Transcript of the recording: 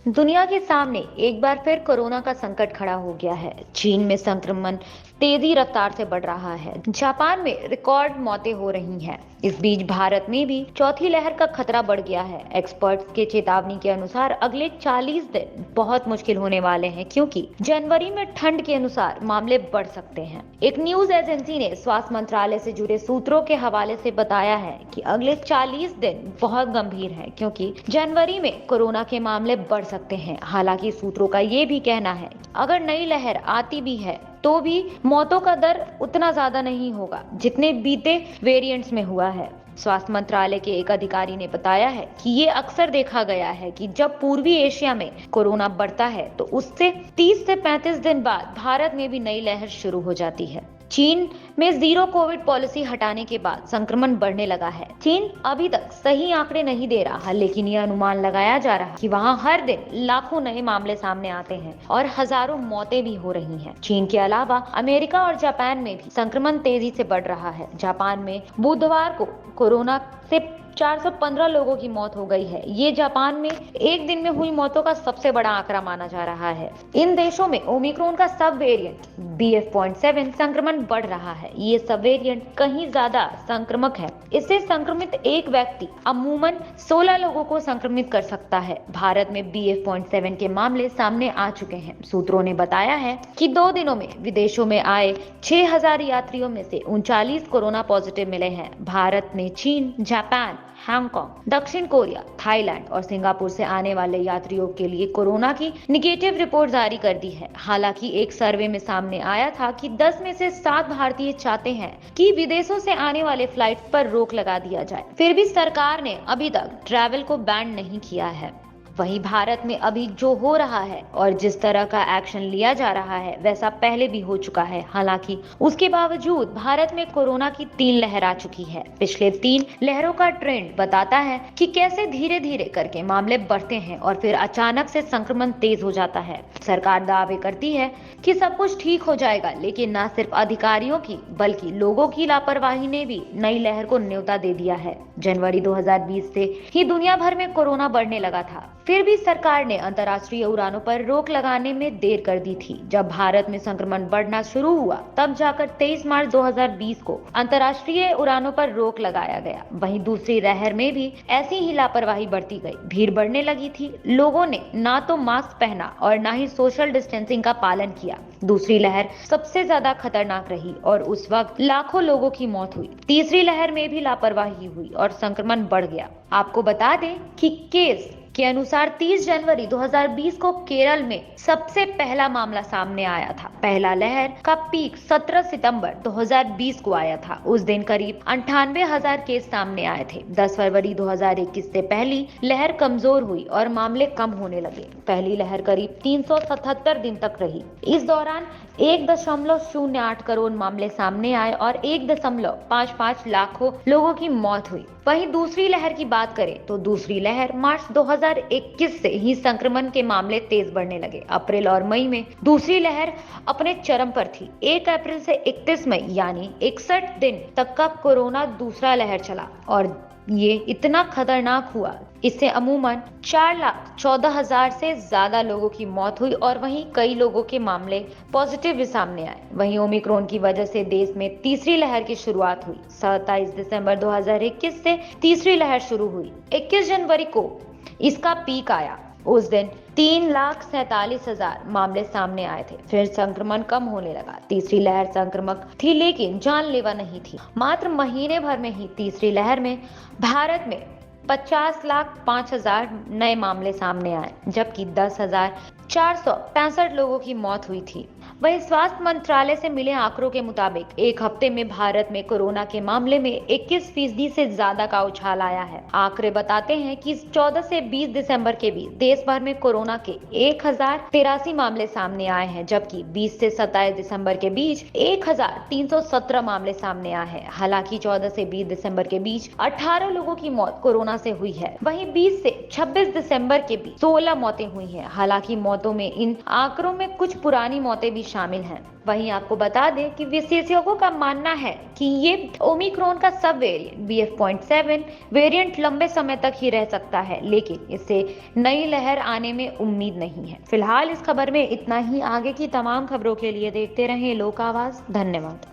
दुनिया के सामने एक बार फिर कोरोना का संकट खड़ा हो गया है। चीन में संक्रमण तेजी रफ्तार से बढ़ रहा है। जापान में रिकॉर्ड मौतें हो रही हैं। इस बीच भारत में भी चौथी लहर का खतरा बढ़ गया है। एक्सपर्ट्स के चेतावनी के अनुसार अगले 40 दिन बहुत मुश्किल होने वाले हैं, क्योंकि जनवरी में ठंड के अनुसार मामले बढ़ सकते हैं। एक न्यूज एजेंसी ने स्वास्थ्य मंत्रालय से जुड़े सूत्रों के हवाले से बताया है कि अगले 40 दिन बहुत गंभीर है, क्योंकि जनवरी में कोरोना के मामले बढ़ सकते हैं। हालांकि सूत्रों का ये भी कहना है अगर नई लहर आती भी है तो भी मौतों का दर उतना ज्यादा नहीं होगा जितने बीते वेरिएंट्स में हुआ है। स्वास्थ्य मंत्रालय के एक अधिकारी ने बताया है कि ये अक्सर देखा गया है कि जब पूर्वी एशिया में कोरोना बढ़ता है तो उससे 30 से 35 दिन बाद भारत में भी नई लहर शुरू हो जाती है। चीन में जीरो कोविड पॉलिसी हटाने के बाद संक्रमण बढ़ने लगा है। चीन अभी तक सही आंकड़े नहीं दे रहा, लेकिन यह अनुमान लगाया जा रहा है कि वहां हर दिन लाखों नए मामले सामने आते हैं और हजारों मौतें भी हो रही हैं। चीन के अलावा अमेरिका और जापान में भी संक्रमण तेजी से बढ़ रहा है। जापान में बुधवार को कोरोना से 415 लोगों की मौत हो गई है। ये जापान में एक दिन में हुई मौतों का सबसे बड़ा आंकड़ा माना जा रहा है। इन देशों में ओमिक्रॉन का सब वेरिएंट BF.7 संक्रमण बढ़ रहा है। ये सब वेरिएंट कहीं ज्यादा संक्रामक है। इससे संक्रमित एक व्यक्ति अमूमन 16 लोगों को संक्रमित कर सकता है। भारत में BF.7 के मामले सामने आ चुके हैं। सूत्रों ने बताया है कि 2 दिनों में विदेशों में आए 6000 यात्रियों में से 39 कोरोना पॉजिटिव मिले हैं। भारत ने चीन, जापान, हांगकांग, दक्षिण कोरिया, थाईलैंड और सिंगापुर से आने वाले यात्रियों के लिए कोरोना की निगेटिव रिपोर्ट जारी कर दी है। हालांकि एक सर्वे में सामने आया था कि 10 में से 7 भारतीय चाहते हैं कि विदेशों से आने वाले फ्लाइट पर रोक लगा दिया जाए। फिर भी सरकार ने अभी तक ट्रैवल को बैन नहीं किया है। वहीं भारत में अभी जो हो रहा है और जिस तरह का एक्शन लिया जा रहा है वैसा पहले भी हो चुका है। हालांकि उसके बावजूद भारत में कोरोना की 3 लहर आ चुकी है। पिछले 3 लहरों का ट्रेंड बताता है कि कैसे धीरे धीरे करके मामले बढ़ते हैं और फिर अचानक से संक्रमण तेज हो जाता है। सरकार दावे करती है कि सब कुछ ठीक हो जाएगा, लेकिन न सिर्फ अधिकारियों की बल्कि लोगों की लापरवाही ने भी नई लहर को न्योता दे दिया है। जनवरी 2020 से ही दुनिया भर में कोरोना बढ़ने लगा था। फिर भी सरकार ने अंतर्राष्ट्रीय उड़ानों पर रोक लगाने में देर कर दी थी। जब भारत में संक्रमण बढ़ना शुरू हुआ तब जाकर 23 मार्च 2020 को अंतर्राष्ट्रीय उड़ानों पर रोक लगाया गया। वहीं दूसरी लहर में भी ऐसी ही लापरवाही बढ़ती गई। भीड़ बढ़ने लगी थी। लोगों ने ना तो मास्क पहना और ना ही सोशल डिस्टेंसिंग का पालन किया। दूसरी लहर सबसे ज्यादा खतरनाक रही और उस वक्त लाखों लोगों की मौत हुई। तीसरी लहर में भी लापरवाही हुई और संक्रमण बढ़ गया। आपको बता दें कि केस के अनुसार 30 जनवरी 2020 को केरल में सबसे पहला मामला सामने आया था। पहला लहर का पीक 17 सितंबर 2020 को आया था। उस दिन करीब 98,000 केस सामने आए थे। 10 फरवरी 2021 से पहली लहर कमजोर हुई और मामले कम होने लगे। पहली लहर करीब 377 दिन तक रही। इस दौरान 1.08 करोड़ मामले सामने आए और 1.55 लाख लोगों की मौत हुई। वहीं दूसरी लहर की बात करें तो दूसरी लहर मार्च 2021 से ही संक्रमण के मामले तेज बढ़ने लगे। अप्रैल और मई में दूसरी लहर अपने चरम पर थी। 1 अप्रैल से 31 मई यानी 61 दिन तक का कोरोना दूसरा लहर चला और ये इतना खतरनाक हुआ, इससे अमूमन 4,14,000 से ज्यादा लोगों की मौत हुई और वहीं कई लोगों के मामले पॉजिटिव भी सामने आए। वहीं ओमिक्रॉन की वजह से देश में तीसरी लहर की शुरुआत हुई। 27 दिसंबर 2021 से तीसरी लहर शुरू हुई। 21 जनवरी को इसका पीक आया। उस दिन 3,47,000 मामले सामने आए थे। फिर संक्रमण कम होने लगा। तीसरी लहर संक्रामक थी लेकिन जानलेवा नहीं थी। मात्र महीने भर में ही तीसरी लहर में भारत में 50,05,000 नए मामले सामने आए, जबकि 10,465 लोगों की मौत हुई थी। वहीं स्वास्थ्य मंत्रालय से मिले आंकड़ों के मुताबिक एक हफ्ते में भारत में कोरोना के मामले में 21% से ज्यादा का उछाल आया है। आंकड़े बताते हैं कि 14 से 20 दिसंबर के बीच देश भर में कोरोना के 1,083 मामले सामने आए हैं, जबकि 20 से 27 दिसंबर के बीच 1,317 मामले सामने आए हैं। हालांकि 14 से 20 दिसंबर के बीच 18 लोगों की मौत कोरोना से हुई है। वहीं 20 से 26 दिसंबर के बीच 16 मौतें हुई हैं। हालांकि मौतों में इन आंकड़ों में कुछ पुरानी मौतें भी शामिल हैं। वहीं आपको बता दें कि विशेषज्ञों का मानना है कि ये ओमिक्रॉन का सब वेरिएंट BF.7 वेरिएंट लंबे समय तक ही रह सकता है, लेकिन इससे नई लहर आने में उम्मीद नहीं है। फिलहाल इस खबर में इतना ही। आगे की तमाम खबरों के लिए देखते रहें लोक आवाज। धन्यवाद।